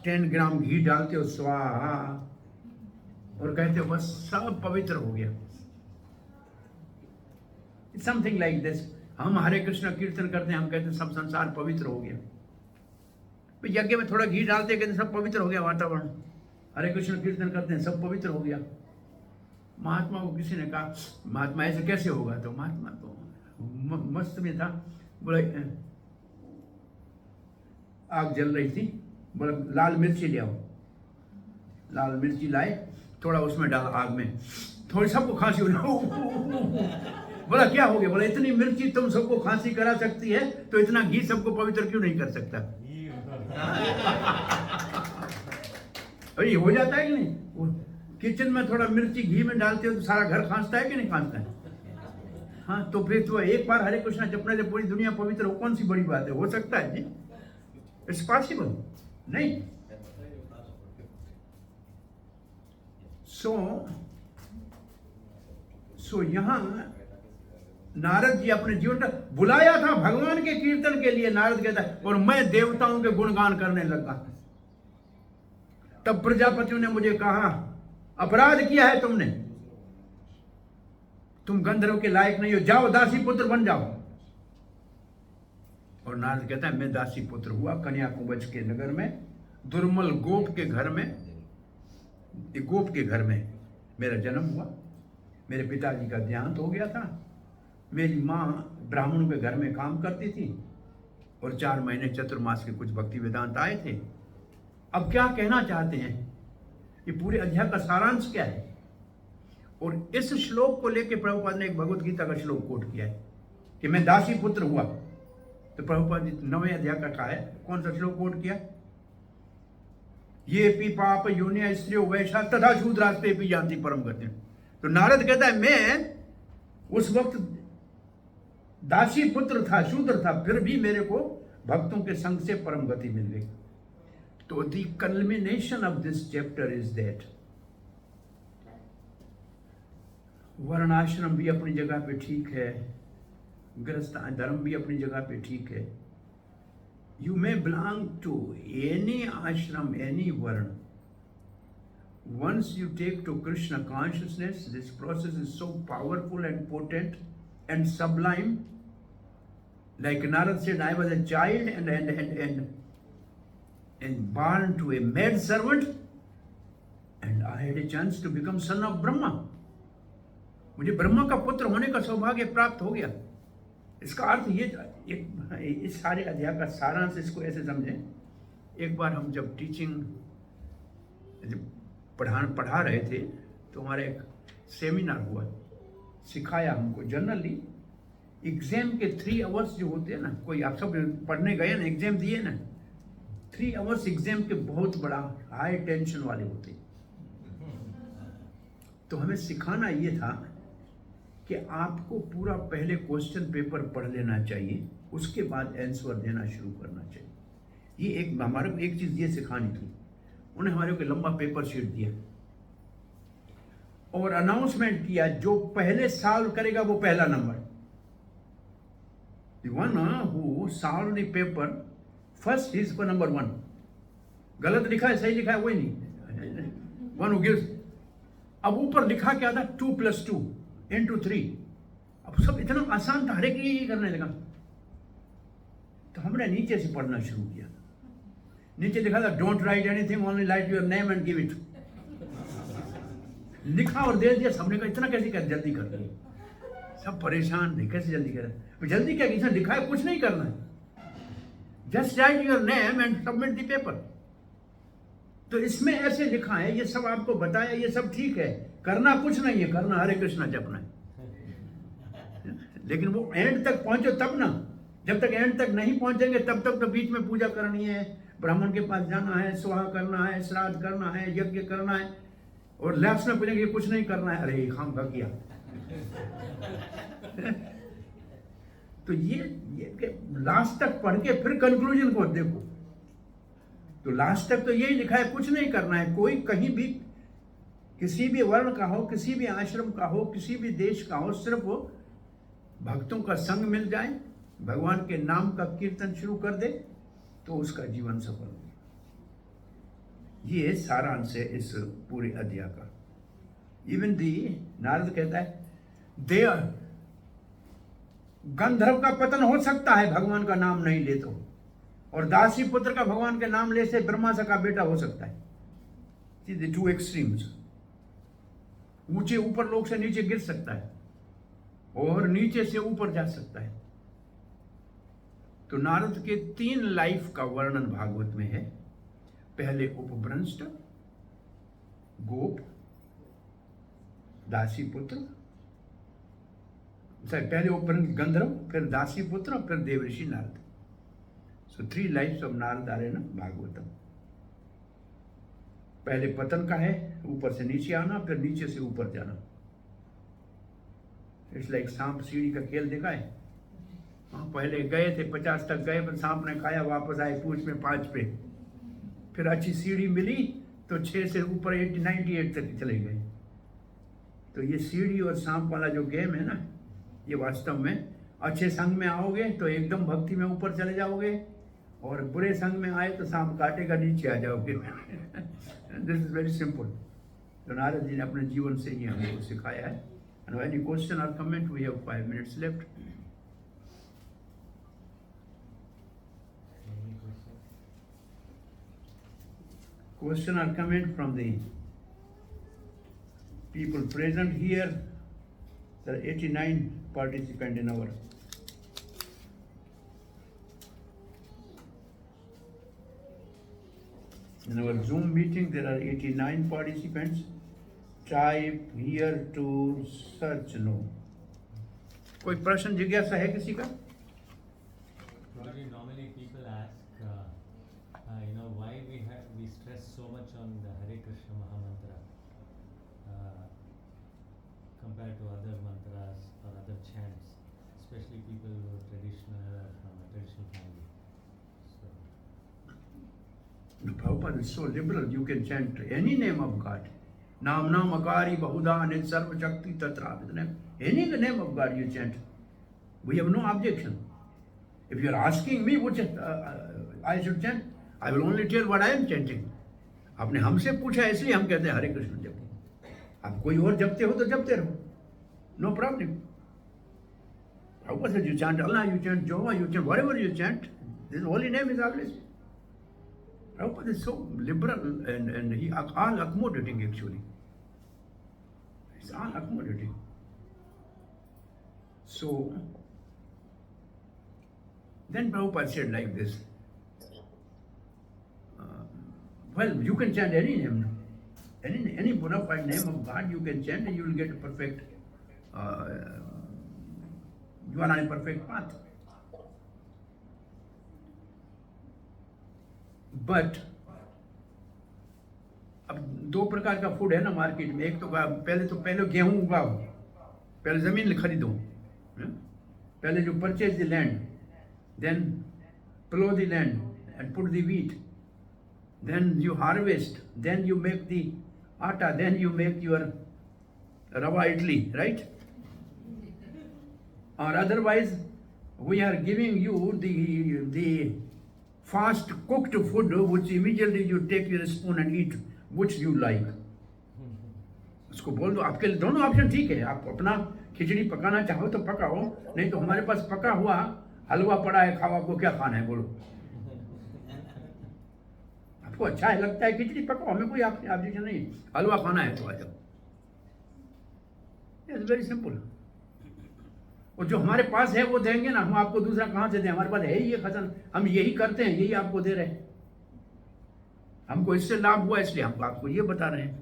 10 ग्राम घी डालते हो, स्वाहा, और कहते हो बस सब पवित्र हो गया. It's something like this. हम हरे कृष्ण कीर्तन करते हैं, हम कहते हैं सब संसार पवित्र हो गया. यज्ञ में थोड़ा घी डालते हैं, कहते सब पवित्र हो गया वातावरण. हरे कृष्ण कीर्तन करते हैं, सब पवित्र हो गया. महात्मा को किसी ने कहा, महात्मा ऐसे कैसे होगा? तो महात्मा तो मस्त में था, बोले आग जल रही थी, बोला लाल मिर्ची ले आओ. लाल मिर्ची लाए, थोड़ा उसमें डाला आग में, थोड़ी सबको खांसी हो. बोला क्या हो गया? बोला इतनी मिर्ची तुम सबको खांसी करा सकती है, तो इतना घी सबको पवित्र क्यों नहीं कर सकता? अरे हो जाता है कि नहीं? किचन में थोड़ा मिर्ची घी में डालते हो तो सारा घर खांसता है कि नहीं खांसता है? हाँ, तो फिर तो एक बार हरे कृष्णा जपने से पूरी दुनिया पवित्र हो, कौन सी बड़ी बात है? हो सकता है जी, इट्स पॉसिबल. नहीं, सो यहां नारद जी अपने जीवन का बुलाया था भगवान के कीर्तन के लिए. नारद कहता है, और मैं देवताओं के गुणगान करने लगा. तब प्रजापतियों ने मुझे कहा, अपराध किया है तुमने, तुम गंधर्व के लायक नहीं हो, जाओ दासी पुत्र बन जाओ. और नारद कहता है, मैं दासी पुत्र हुआ कन्याकुब्ज के नगर में, दुर्मल गोप के घर में एक गोप के घर में मेरा जन्म हुआ। मेरे पिताजी का देहांत हो गया था। मेरी माँ ब्राह्मणों के घर में काम करती थी और 4 महीने चतुर्मास के कुछ भक्ति वेदांत आए थे। अब क्या कहना चाहते हैं, ये पूरे अध्याय का सारांश क्या है? और इस श्लोक को लेकर प्रभुपाद ने एक भगवत गीता का श्लोक कोट किया है कि मैं दासी पुत्र हुआ। तो प्रभुपाद जी 9वें अध्याय का कहा है, कौन सा श्लोक कोट किया? ये पी पाप योनिया स्त्रियों वैशा तथा शूद्रास्ते पी जानती परम गति। तो नारद कहता है मैं उस वक्त दासी पुत्र था, शूद्र था, फिर भी मेरे को भक्तों के संग से परम गति मिल गई। तो the culmination of this chapter is that वर्णाश्रम भी अपनी जगह पे ठीक है, गृहस्थ धर्म भी अपनी जगह पे ठीक है। You may belong to any ashram, any varna. Once you take to Krishna consciousness, this process is so powerful and potent and sublime. Like Narad said, I was a child and born to a maid servant, and I had a chance to become son of Brahma. मुझे ब्रह्मा का पुत्र होने का सौभाग्य प्राप्त हो गया। इसका अर्थ ये, इस सारे अध्याय का सारांश इसको ऐसे समझें। एक बार हम जब टीचिंग पढ़ा रहे थे तो हमारा एक सेमिनार हुआ, सिखाया हमको। जनरली एग्जाम के 3 आवर्स जो होते हैं ना, कोई आप सब पढ़ने गए ना, एग्जाम दिए ना, 3 आवर्स एग्जाम के बहुत बड़ा हाई टेंशन वाले होते। तो हमें सिखाना ये था कि आपको पूरा पहले क्वेश्चन पेपर पढ़ लेना चाहिए, उसके बाद आंसर देना शुरू करना चाहिए। ये एक हमारे को एक चीज़ ये सिखानी थी। उन्हें हमारे को लंबा पेपर शीट दिया और अनाउंसमेंट किया, जो पहले सॉल्व करेगा वो पहला number. The one who solved the paper first is for number 1. गलत लिखा है सही लिखा है वही नहीं, 1 who gives। अब ऊपर लिखा क्या था, 2 + 2 × 3। अब सब इतना आसान था, हर एक यही करने लगा। तो हमने नीचे से पढ़ना शुरू किया। नीचे लिखा था don't write anything, only right your name and give it. लिखा और दे दिया। सबने कहा इतना कैसे कर, जल्दी कर दिया। सब परेशान थे, कैसे जल्दी करें। जल्दी क्या, किसी लिखा है कुछ नहीं करना है, just right your name and submit the paper. तो इसमें ऐसे लिखा है, ये सब आपको बताया, ये सब ठीक है, करना कुछ नहीं है, करना हरे कृष्णा जपना है। लेकिन वो एंड तक पहुंचो तब ना, जब तक एंड तक नहीं पहुंचेंगे तब तक तो बीच में पूजा करनी है, ब्राह्मण के पास जाना है, स्वाहा करना है, श्राद्ध करना है, यज्ञ करना है, और लास्ट में पूछेंगे कुछ नहीं करना है, अरे हम का किया। तो ये लास्ट तक पढ़ के फिर कंक्लूजन को देखो। तो लास्ट तक तो यही लिखा है, कुछ नहीं करना है। कोई कहीं भी, किसी भी वर्ण का हो, किसी भी आश्रम का हो, किसी भी देश का हो, सिर्फ वो भक्तों का संग मिल जाए, भगवान के नाम का कीर्तन शुरू कर दे, तो उसका जीवन सफल हो। ये सारांश है इस पूरे अध्याय का। इवन दी नारद कहता है देव गंधर्व का पतन हो सकता है भगवान का नाम नहीं ले तो, और दासी पुत्र का भगवान के नाम ले से ब्रह्मा का बेटा हो सकता है। 2 एक्सट्रीम्स। ऊंचे ऊपर लोग से नीचे गिर सकता है और नीचे से ऊपर जा सकता है। तो नारद के 3 लाइफ का वर्णन भागवत में है। पहले उपभ्रंष्ट, गोप, दासी पुत्र, पहले उपभ्रंष्ट गंधर्व, फिर दासी पुत्र, फिर Devarishi Narada. So 3 lifes of Narada are in Bhagavatam. पहले पतन का है, ऊपर से नीचे आना, फिर नीचे से ऊपर जाना। इट्स लाइक सांप सीढ़ी का खेल देखा है। हाँ, पहले गए थे 50 तक गए, पर सांप ने खाया, वापस आए पूंछ में 5 पे। फिर अच्छी सीढ़ी मिली तो 6 से ऊपर 98 तक चले गए। तो ये सीढ़ी और सांप वाला जो गेम है ना, ये वास्तव में अच्छे संग में आओगे तो एकदम भक्ति में ऊपर चले जाओगे, और बुरे संग में आए तो सांप काटेगा, नीचे आ जाओगे। This is very simple. तो नारद जी ने अपने जीवन से ही हमको सिखाया है। एंड एनी क्वेश्चन और comment, we have 5 minutes left. Question or comment from the people present here. There are 89 participants in our Zoom meeting. There are 89 participants. Type here to search no. कोई प्रश्न जिज्ञासा है किसी का? Normally people ask, why we stress so much on the Hare Krishna Mahamantra compared to other mantras or other chants, especially people who are traditional from a traditional family. Prabhupada is so liberal. You can chant any name of God. Nam Nam Akari Bahuda Anit Sarva Shakti Tatra. Any name of God you chant. We have no objection. If you are asking me which I should chant, I will only tell what I am chanting. आपने हमसे पूछा इसलिए हम कहते हैं हरे कृष्ण जपो. आप कोई और जपते हो तो जपते रहो. No problem. Prabhupada said you chant Allah, you chant Jehovah, you chant whatever you chant. This holy name is always. Prabhupada is so liberal and he all accommodating actually. It's all accommodating. So then Prabhupada said like this. Well, you can chant any name. Any bona fide name of God you can chant and you will get a perfect, you are on a perfect path. But अब दो प्रकार का food है ना market में. एक तो पहले गेहूं उगाओ, पहले जमीन खरीदो, पहले जो purchase the land, then plough the land and put the wheat, then you harvest, then you make the atta, then you make your rava idli, right? और otherwise we are giving you the fast cooked food which immediately you take your spoon and eat which you like. उसको बोल दो. आपके लिए दोनों option ठीक है. आप अपना खिचड़ी पकाना चाहो तो पकाओ, नहीं तो हमारे पास पका हुआ हलवा पड़ा है, खाओ. आपको क्या खाना है बोलो. आपको अच्छा है लगता है खिचड़ी पकाओ, हमें कोई ऑब्जेक्शन नहीं. हलवा खाना है तो आ जाओ. It's very simple. और जो हमारे पास है वो देंगे ना, हम आपको दूसरा कहां से दें? हमारे पास है ये खजाना, हम यही करते हैं, यही आपको दे रहे हैं. हमको इससे लाभ हुआ इसलिए हम आपको ये बता रहे हैं.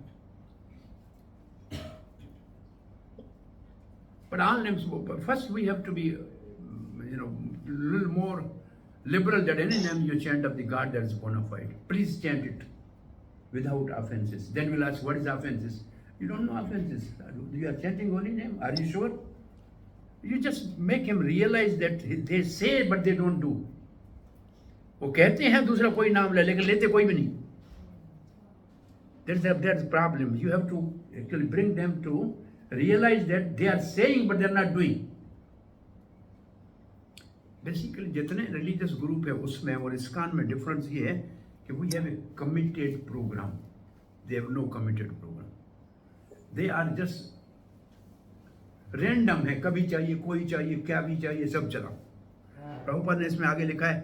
But all names, first we have to be, little more liberal that any name you chant of the God that is bona fide. Please chant it without offenses. Then we'll ask, what is offenses? You don't know offenses. You are chanting holy name. Are you sure? You just make him realize that they say but they don't do. वो कहते हैं दूसरा कोई नाम ले, लेकिन लेते कोई भी नहीं. That's the problem. You have to actually bring them to realize that they are saying but they are not doing. Basically जितने religious group है उसमें और ISKCON में difference ये है कि we have a committed program. They have no committed program. They are just random है, कभी चाहिए, कोई चाहिए, क्या भी चाहिए, सब चलाओ. प्रभुपाद ने इसमें आगे लिखा है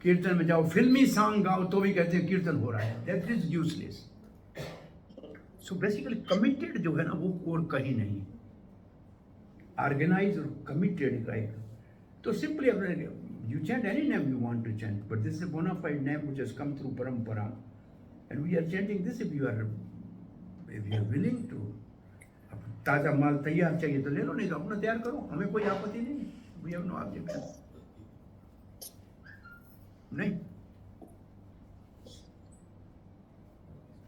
कीर्तन में जाओ, फिल्मी सॉन्ग गाओ तो भी कहते हैं कीर्तन हो रहा है. That is useless. So basically committed जो है ना वो और कहीं नहीं. ऑर्गेनाइज और कमिटेड का एक तो simply you chant any name you want to chant, but this is a bona fide name which has come through parampara and we are chanting this. If you are willing to, ताज़ा माल तैयार चाहिए तो ले लो, नहीं तो अपना तैयार करो, हमें कोई आपत्ति नहीं. We have no objection. नहीं.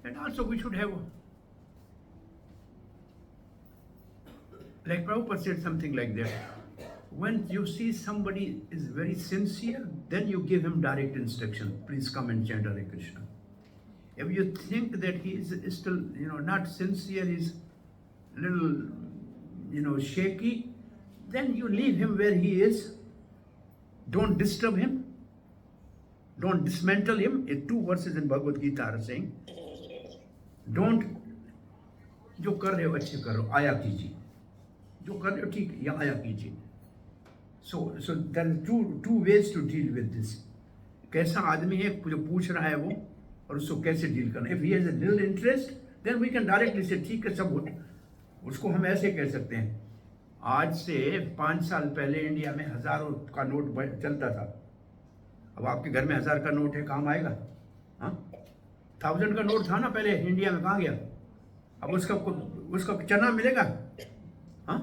And also we should have, like Prabhupada said something like that. When you see somebody is very sincere, then you give him direct instruction. Please come and chant Hare Krishna. If you think that he is still, not sincere, he's little, shaky, then you leave him where he is. Don't disturb him. Don't dismantle him. 2 verses in Bhagavad Gita are saying, don't, जो कर रहे हो अच्छे करो, आया कीजिए. जो कर रहे हो ठीक है, या आया कीजिए. So there are two ways to deal with this. कैसा आदमी है जो पूछ रहा है वो, और उसको कैसे डील करना. If he has a little interest, then we can directly say ठीक है, सब उसको हम ऐसे कह सकते हैं, आज से 5 साल पहले इंडिया में 1000 का नोट चलता था। अब आपके घर में 1000 का नोट है, काम आएगा? हाँ, 1000 का नोट था ना पहले इंडिया में, कहाँ गया? अब उसका चना मिलेगा? हाँ,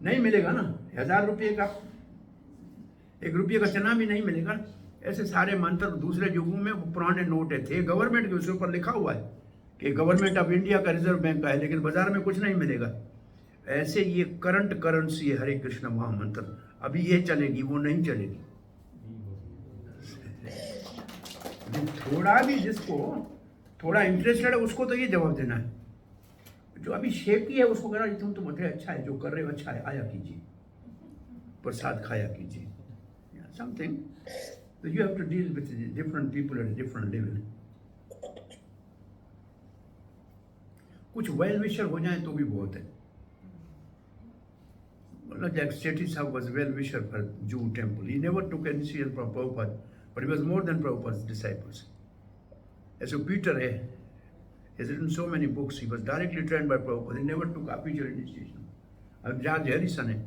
नहीं मिलेगा ना। 1000 रुपये का, 1 रुपये का चना भी नहीं मिलेगा। ऐसे सारे मंत्र दूसरे युगों में पुराने नोट थे, गवर्नमेंट के उसके ऊपर लिखा हुआ है कि गवर्नमेंट ऑफ इंडिया का, रिजर्व बैंक का है, लेकिन बाजार में कुछ नहीं मिलेगा। ऐसे ये करंट करेंसी है हरे कृष्ण महामंत्र, अभी ये चलेगी, वो नहीं चलेगी। थोड़ा भी जिसको थोड़ा इंटरेस्टेड है उसको तो ये जवाब देना है। जो अभी शेकी है उसको कहना तुम तो बहुत अच्छा है, जो कर रहे हो अच्छा है, आया कीजिए, प्रसाद खाया कीजिए, something. So you have to deal with different people at a different level. कुछ वेल विशर हो जाए तो भी बहुत है। मतलब Jack Sethi Sahib was well wisher for Jew temple. He never took initiation from Prabhupada, but he was more than Prabhupada's disciples. As so Peter he has written so many books. He was directly trained by Prabhupada. He never took official initiation. George Harrison है,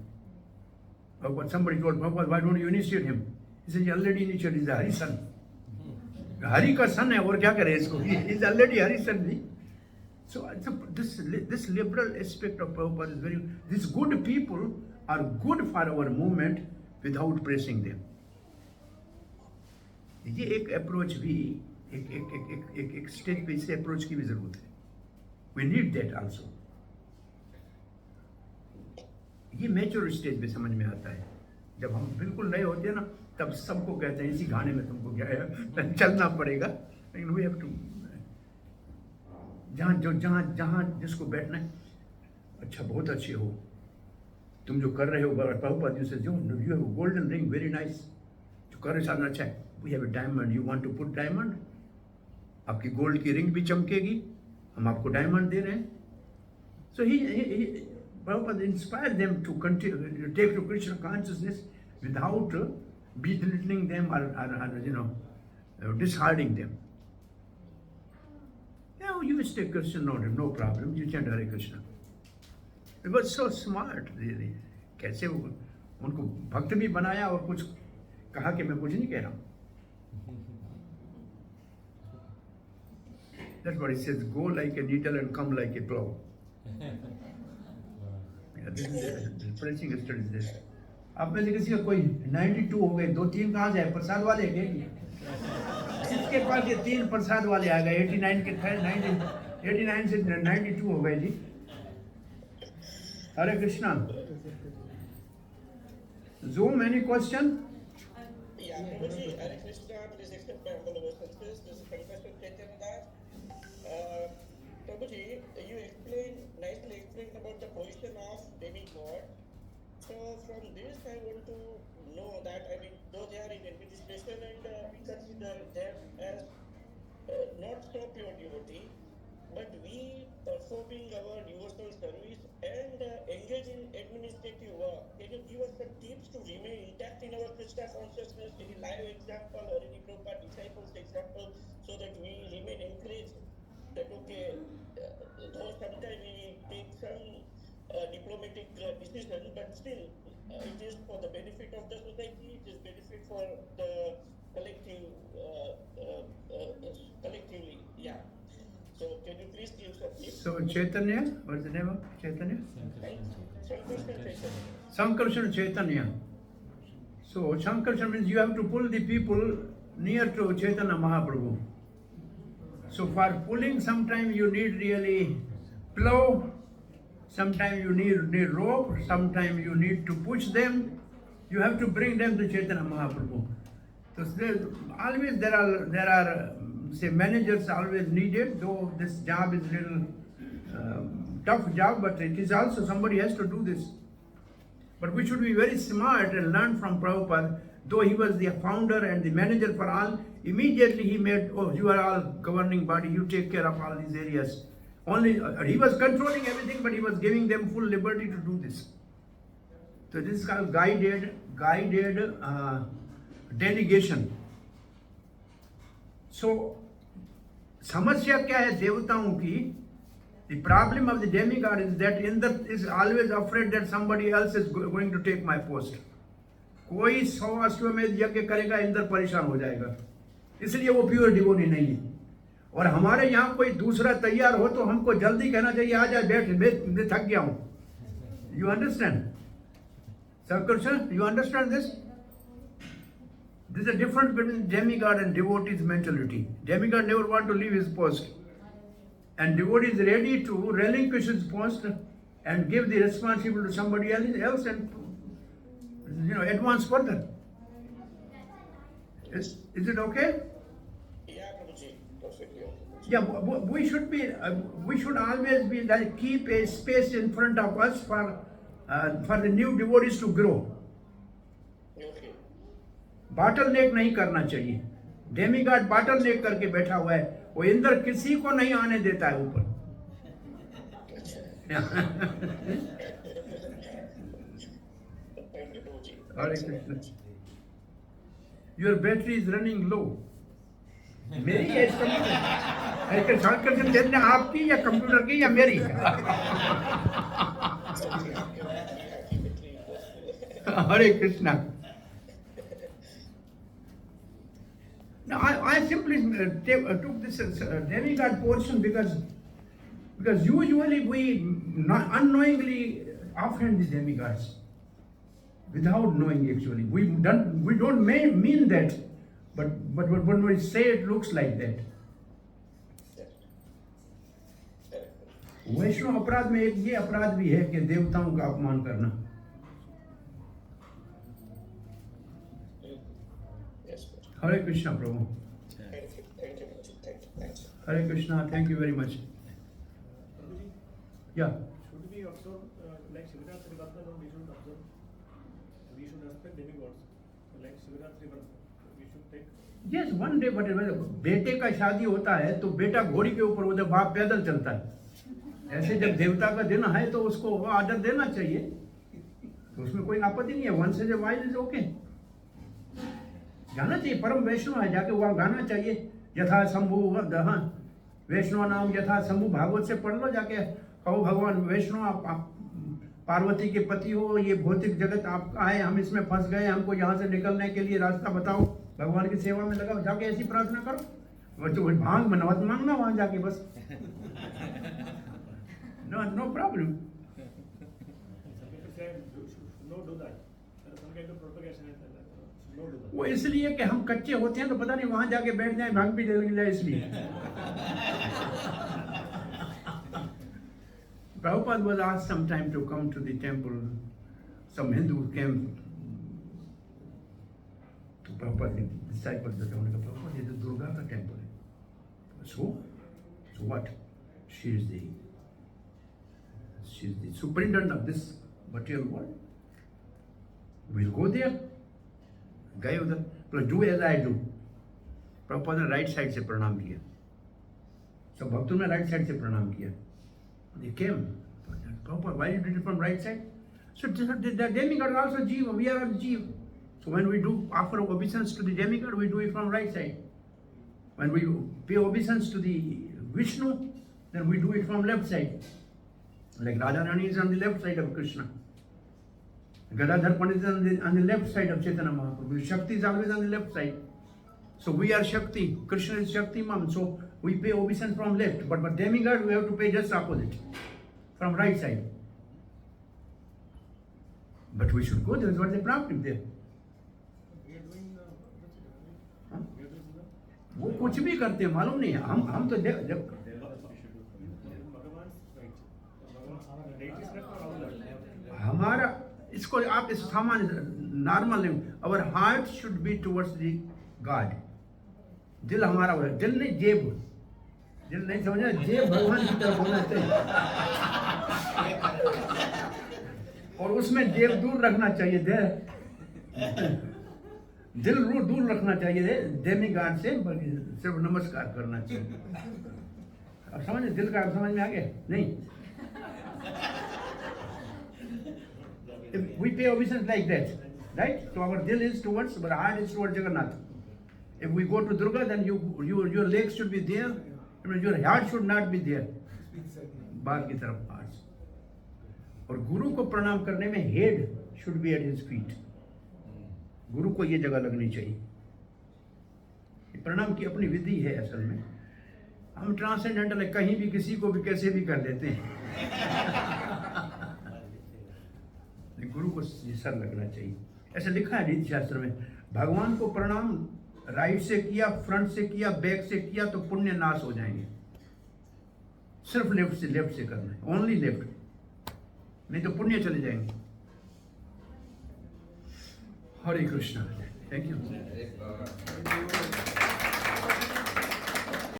but somebody told Prabhupada, why don't you initiate him? He said, already initiated, is a Hari son. Hari का son है, और क्या करे इसको? He is already Hari son. So this liberal aspect of Prabhupada is very. These good people are good for our movement without pressing them. ये एक approach भी एक स्टेज पे इसे अप्रोच की भी जरूरत है. We need that also. ये मैच्योर स्टेज पे समझ में आता है. जब हम बिल्कुल नए होते हैं ना, तब सबको कहते हैं इसी गाने में तुमको क्या है चलना पड़ेगा. लेकिन we have to जहाँ जिसको बैठना है, अच्छा बहुत अच्छे हो तुम जो कर रहे हो. प्रभुपाद जी से जो you have golden ring, very nice, जो कर रहे साधना अच्छा है. We have a diamond, you want to put diamond, आपकी गोल्ड की रिंग भी चमकेगी, हम आपको डायमंड दे रहे हैं. सो ही Prabhupada inspired them to continue, take to Krishna consciousness without belittling them or disheartening them. Yeah, you stay Christian, no problem. You chant Hare Krishna. It was so smart, really. कैसे उनको भक्त भी बनाया और कुछ कहा कि मैं कुछ नहीं कह रहा हूँ. That's what it says. Go like a needle and come like a plow. This is preaching studies this. आप में से किसी का कोई 92 हो गए, 2-3 कहाँ जाए? प्रसाद वाले हैं क्या? इसके पास ये 3 प्रसाद वाले आ गए. 89 के 89 से 92 हो गए जी. हरे Krishna. Zoom, any question? Yeah, Prabhuji, Hare Krishna, please accept my humble obeisances. This is Professor Chaitanya Das. Prabhuji, you nicely explained about the position of demigod. So from this I want to know that, though they are in administration and we consider them as not so pure devotee, but we performing our devotional service and engage in administrative work. Can you give us some tips to remain intact in our Krishna consciousness, any live example or any Prabhupada disciples example, so that we remain encouraged that though sometimes we take some diplomatic decision, but still it is for the benefit of the society, it is benefit for the collective, collectively, yeah. So can you please give some tips? So Chaitanya, what's the name of Chaitanya? Sankarshan Chaitanya. So Sankarshan means you have to pull the people near to Chaitanya Mahaprabhu. So for pulling, sometimes you need really plow, sometimes you need rope, sometimes you need to push them. You have to bring them to Chaitanya Mahaprabhu. So there are say managers always needed, though this job is little tough job, but it is also somebody has to do this. But we should be very smart and learn from Prabhupada. Though he was the founder and the manager for all, immediately he made, you are all governing body, you take care of all these areas. Only he was controlling everything, but he was giving them full liberty to do this. So this is called guided delegation. So समस्या क्या है देवताओं की? The problem of the demigod is that Indra is always afraid that somebody else is going to take my post. कोई 100 अश्वमेध यज्ञ करेगा, इंद्र परेशान हो जाएगा, इसलिए वो प्योर डिवोटी नहीं है। और हमारे यहाँ कोई दूसरा तैयार हो तो हमको जल्दी कहना चाहिए, आ जाए, बैठ बैठ, मैं थक गया हूँ। You understand? Sir, you understand this? There is a difference between demigod and devotee's mentality. Demigod never want to leave his post, and devotee is ready to relinquish his post and give the responsibility to somebody else and advance further. Is it okay? Yeah, Prabhuji, perfectly okay. Yeah, we should always be like, keep a space in front of us for the new devotees to grow. Okay. Bottleneck नहीं करना चाहिए। Demigod bottle नेक करके बैठा हुआ है, वो इंद्र किसी को नहीं आने देता है ऊपर। Thank you, Prabhuji. Hare Krishna. Your battery is running low. मेरी है इस कंप्यूटर, शॉर्टकट देना आपकी या कंप्यूटर की या मेरी? हरे Krishna. Now, I simply took this demigod portion because usually we unknowingly offend the demigods without knowing actually. We don't mean that, but when we say it looks like that. वैष्णव अपराध में एक ये अपराध भी है कि देवताओं का अपमान करना। Hare Krishna, Prabhu. Thank you, Prabhuji. Thank you. Hare Krishna, thank you very much. Prabhuji, Yeah. should we observe like Shivaratri Vartan, or we should observe? We should respect demigods like Shivaratri Vartan. We should take. Yes, one day, but बेटे का शादी होता है तो बेटा घोड़ी के ऊपर, उधर बाप पैदल चलता है। ऐसे जब देवता का दिन है तो उसको आदर देना चाहिए, तो उसमें कोई आपत्ति नहीं है। वन से जब वाइज इज ओके, गाना चाहिए। परम वैष्णव है, जाके वहाँ गाना चाहिए। यथा शंभु वैष्णव नाम यथा शंभु, भागवत से पढ़ लो जाके, कहो भगवान वैष्णव आप पार्वती के पति हो, ये भौतिक जगत आपका है, हम इसमें फंस गए, हमको यहाँ से निकलने के लिए रास्ता बताओ, भगवान की सेवा में लगाओ। जाके ऐसी प्रार्थना करो, तो भांग मनवत मांगना वहाँ जाके बस। No problem. Some people say should not do that. There is some kind of propagation and should not do that. वो इसलिए कि हम कच्चे होते हैं तो पता नहीं वहां जाके बैठ जाए, भांग पी लग जाए, इसलिए। Prabhupada was asked sometime to come to the temple. Some Hindu came to Prabhupada, the disciples, उन्होंने कहा Prabhupada, ये तो दुर्गा का टेम्पल है। So what? She is the superintendent of this material world. We'll go there. गए उधर, तो do as I do. Prabhupada ने राइट साइड से प्रणाम किया, सब भक्तों ने राइट साइड से प्रणाम किया। They came. Prabhupada, why you did it from right side? So the demigod also Jiva, we are all Jiva. So when we do offer obeisance to the demigod, we do it from right side. When we pay obeisance to the Vishnu, then we do it from left side. Like Radharani is on the left side of Krishna. Gadadhar Pandit is on the left side of Chaitanya Mahaprabhu. Shakti is always on the left side. So we are Shakti. Krishna is Shakti Mam. So we pay obeisance from left. But demigod we have to pay just opposite. From right side. But we should go there. What's the problem there? We are doing Huh? we are doing that. वो कुछ भी करते हैं मालूम नहीं है। हम तो जब Bhagavan's right. Bhagavan's right is correct or our left? हमारा इसको आप इस सामान्य नॉर्मल नहीं, our heart should be towards the God. दिल हमारा हो, दिल नहीं जेब, दिल नहीं समझना, जेब भगवान की तरफ होना चाहिए और उसमें जेब दूर रखना चाहिए, दिल दूर रखना चाहिए डेमीगॉड से, सिर्फ नमस्कार करना चाहिए। अब समझ, दिल का समझ में आ गया नहीं? If we pay obeisance like that, right? So our dil is towards, but heart is towards Jagannath. If we go to Durga, then your legs should be there, your heart should not be there. बाद की तरफ arts. और गुरु को प्रणाम करने में head should be at his feet, गुरु को ये जगह लगनी चाहिए। प्रणाम की अपनी विधि है असल में, हम ट्रांसेंडेंटल है, कहीं भी किसी को भी कैसे भी कर लेते हैं। गुरु को ये सर लगना चाहिए। ऐसा लिखा है नीति शास्त्र में, भगवान को प्रणाम राइट से किया, फ्रंट से किया, बैक से किया तो पुण्य नाश हो जाएंगे। सिर्फ लेफ्ट से करना है, ओनली लेफ्ट, नहीं तो पुण्य चले जाएंगे। हरे कृष्णा, थैंक यू।